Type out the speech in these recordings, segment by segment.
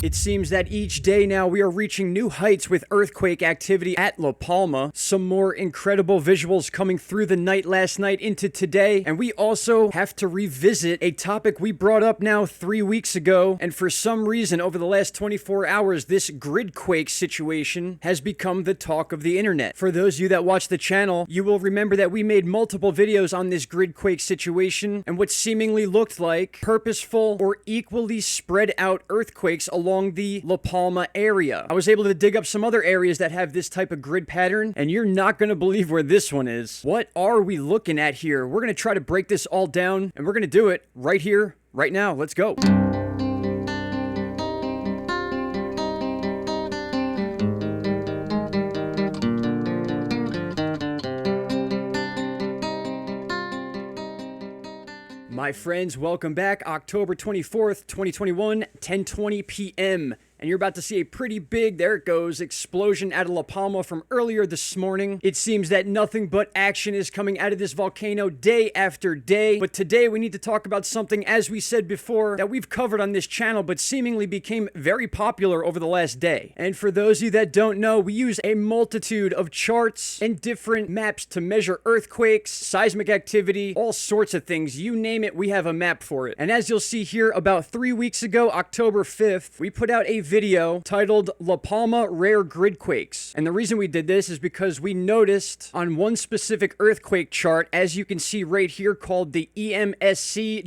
It seems that each day now we are reaching new heights with earthquake activity at La Palma. Some more incredible visuals coming through the night last night into today. And we also have to revisit a topic we brought up now 3 weeks ago. And for some reason, over the last 24 hours, this Grid-Quake situation has become the talk of the internet. For those of you that watch the channel, you will remember that we made multiple videos on this Grid-Quake situation and what seemingly looked like purposeful or equally spread out earthquakes along the La Palma area. I was able to dig up some other areas that have this type of grid pattern, and you're not going to believe where this one is. What are we looking at here? We're going to try to break this all down, and we're going to do it right here, right now. Let's go. My friends, welcome back. October 24th, 2021, 10:20 p.m. And you're about to see a pretty big, there it goes, explosion out of La Palma from earlier this morning. It seems that nothing but action is coming out of this volcano day after day. But today we need to talk about something, as we said before, that we've covered on this channel, but seemingly became very popular over the last day. And for those of you that don't know, we use a multitude of charts and different maps to measure earthquakes, seismic activity, all sorts of things. You name it, we have a map for it. And as you'll see here, about 3 weeks ago, October 5th, we put out a video titled La Palma Rare Grid Quakes. And the reason we did this is because we noticed on one specific earthquake chart, as you can see right here, called the emsc-csem.org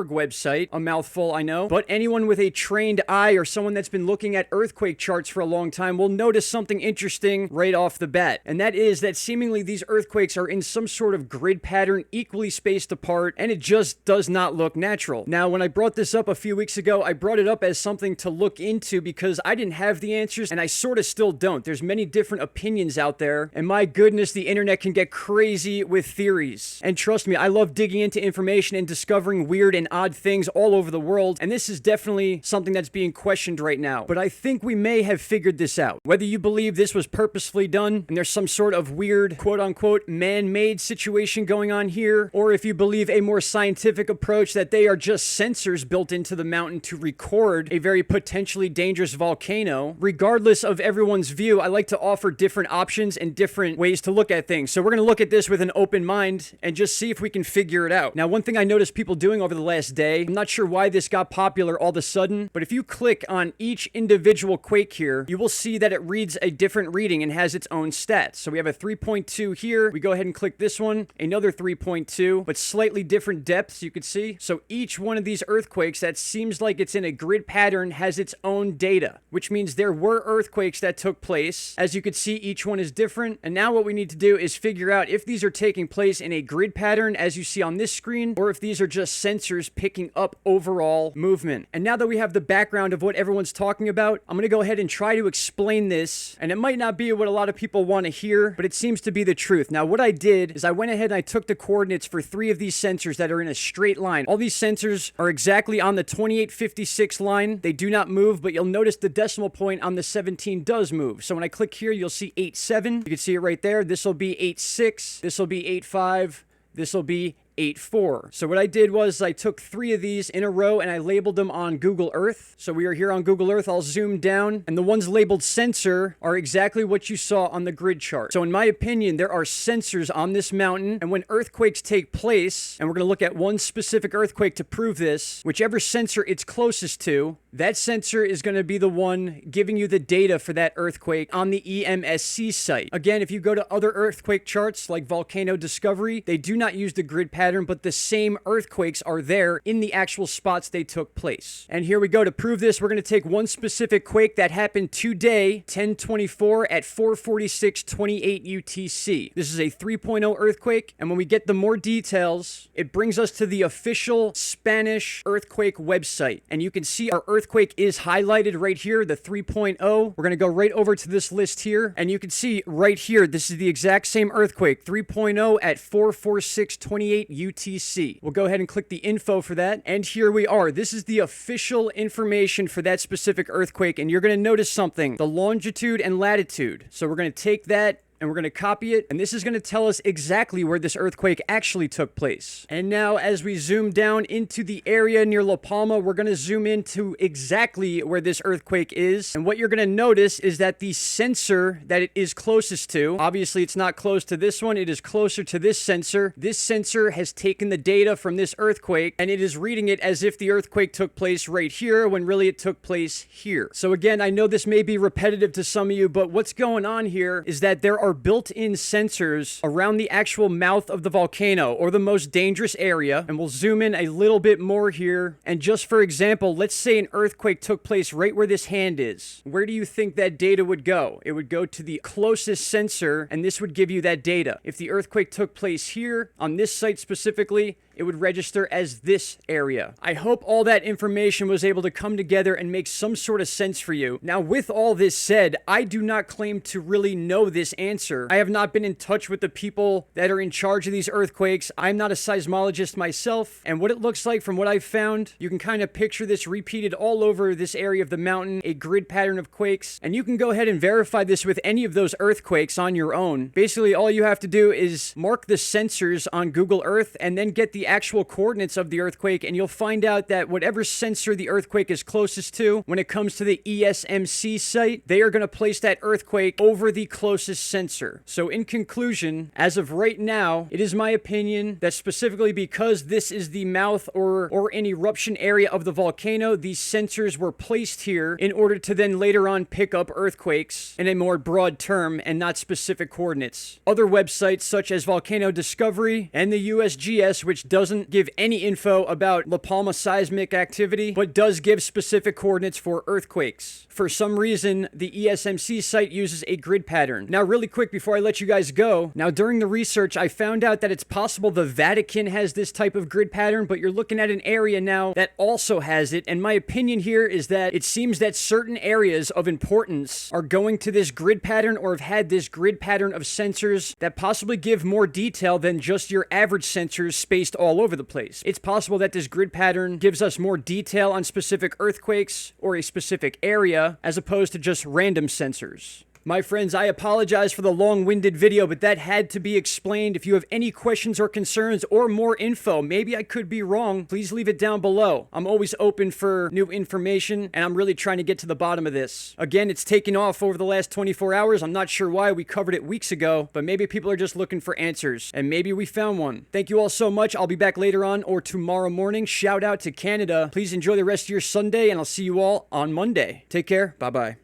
website. A mouthful, I know. But anyone with a trained eye or someone that's been looking at earthquake charts for a long time will notice something interesting right off the bat. And that is that seemingly these earthquakes are in some sort of grid pattern, equally spaced apart, and it just does not look natural. Now, when I brought this up a few weeks ago, I brought it up as something to look into because I didn't have the answers, and I sort of still don't. There's many different opinions out there, and my goodness, the internet can get crazy with theories. And trust me, I love digging into information and discovering weird and odd things all over the world, and this is definitely something that's being questioned right now. But I think we may have figured this out. Whether you believe this was purposefully done, and there's some sort of weird, quote-unquote, man-made situation going on here, or if you believe a more scientific approach that they are just sensors built into the mountain to record a very potentially dangerous volcano. Regardless of everyone's view, I like to offer different options and different ways to look at things. So we're going to look at this with an open mind and just see if we can figure it out. Now, one thing I noticed people doing over the last day, I'm not sure why this got popular all of a sudden, but if you click on each individual quake here, you will see that it reads a different reading and has its own stats. So we have a 3.2 here. We go ahead and click this one, another 3.2, but slightly different depths, you could see. So each one of these earthquakes that seems like it's in a grid pattern has its own data, which means there were earthquakes that took place. As you can see, each one is different. And now what we need to do is figure out if these are taking place in a grid pattern, as you see on this screen, or if these are just sensors picking up overall movement. And now that we have the background of what everyone's talking about, I'm going to go ahead and try to explain this. And it might not be what a lot of people want to hear, but it seems to be the truth. Now, what I did is I went ahead and I took the coordinates for 3 of these sensors that are in a straight line. All these sensors are exactly on the 2856 line. They do not move, but you'll notice the decimal point on the 17 does move. So when I click here, you'll see 87. You can see it right there. This will be 86. This will be 85. This will be 8.4. So what I did was I took 3 of these in a row and I labeled them on Google Earth. So we are here on Google Earth. I'll zoom down, and the ones labeled sensor are exactly what you saw on the grid chart. So in my opinion, there are sensors on this mountain, and when earthquakes take place, and we're going to look at one specific earthquake to prove this, whichever sensor it's closest to, that sensor is going to be the one giving you the data for that earthquake on the EMSC site. Again, if you go to other earthquake charts like Volcano Discovery, they do not use the grid pattern, but the same earthquakes are there in the actual spots they took place. And here we go. To prove this, we're going to take one specific quake that happened today, 10/24 at 4:46:28 UTC. This is a 3.0 earthquake, and when we get the more details, it brings us to the official Spanish earthquake website. And you can see our earthquake is highlighted right here, the 3.0. We're going to go right over to this list here, and you can see right here, this is the exact same earthquake, 3.0 at 4:46:28 UTC. We'll go ahead and click the info for that, and here we are. This is the official information for that specific earthquake, and you're going to notice something, the longitude and latitude. So we're going to take that and we're going to copy it, and this is going to tell us exactly where this earthquake actually took place. And now, as we zoom down into the area near La Palma, we're going to zoom into exactly where this earthquake is, and what you're going to notice is that the sensor that it is closest to, obviously it's not close to this one, it is closer to this sensor. This sensor has taken the data from this earthquake, and it is reading it as if the earthquake took place right here, when really it took place here. So again, I know this may be repetitive to some of you, but what's going on here is that there are built-in sensors around the actual mouth of the volcano, or the most dangerous area, and we'll zoom in a little bit more here. And just for example, let's say an earthquake took place right where this hand is. Where do you think that data would go? It would go to the closest sensor, and this would give you that data. If the earthquake took place here, on this site specifically, it would register as this area. I hope all that information was able to come together and make some sort of sense for you. Now, with all this said, I do not claim to really know this answer. I have not been in touch with the people that are in charge of these earthquakes. I'm not a seismologist myself, and what it looks like from what I've found, you can kind of picture this repeated all over this area of the mountain, a grid pattern of quakes, and you can go ahead and verify this with any of those earthquakes on your own. Basically, all you have to do is mark the sensors on Google Earth and then get the actual coordinates of the earthquake, and you'll find out that whatever sensor the earthquake is closest to, when it comes to the ESMC site, they are going to place that earthquake over the closest sensor. So in conclusion, as of right now, it is my opinion that specifically because this is the mouth or an eruption area of the volcano, these sensors were placed here in order to then later on pick up earthquakes in a more broad term and not specific coordinates. Other websites such as Volcano Discovery and the USGS, which doesn't give any info about La Palma seismic activity, but does give specific coordinates for earthquakes. For some reason, the ESMC site uses a grid pattern. Now, really quick before I let you guys go, now during the research, I found out that it's possible the Vatican has this type of grid pattern, but you're looking at an area now that also has it, and my opinion here is that it seems that certain areas of importance are going to this grid pattern or have had this grid pattern of sensors that possibly give more detail than just your average sensors spaced all over the place. It's possible that this grid pattern gives us more detail on specific earthquakes or a specific area as opposed to just random sensors. My friends, I apologize for the long-winded video, but that had to be explained. If you have any questions or concerns or more info, maybe I could be wrong, please leave it down below. I'm always open for new information, and I'm really trying to get to the bottom of this. Again, it's taken off over the last 24 hours. I'm not sure why. We covered it weeks ago, but maybe people are just looking for answers, and maybe we found one. Thank you all so much. I'll be back later on or tomorrow morning. Shout out to Canada. Please enjoy the rest of your Sunday, and I'll see you all on Monday. Take care. Bye-bye.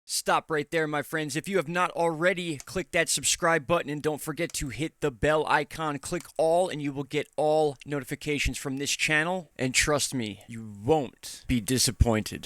Stop right there, my friends. If you have not already, click that subscribe button and don't forget to hit the bell icon. Click all and you will get all notifications from this channel. And trust me, you won't be disappointed.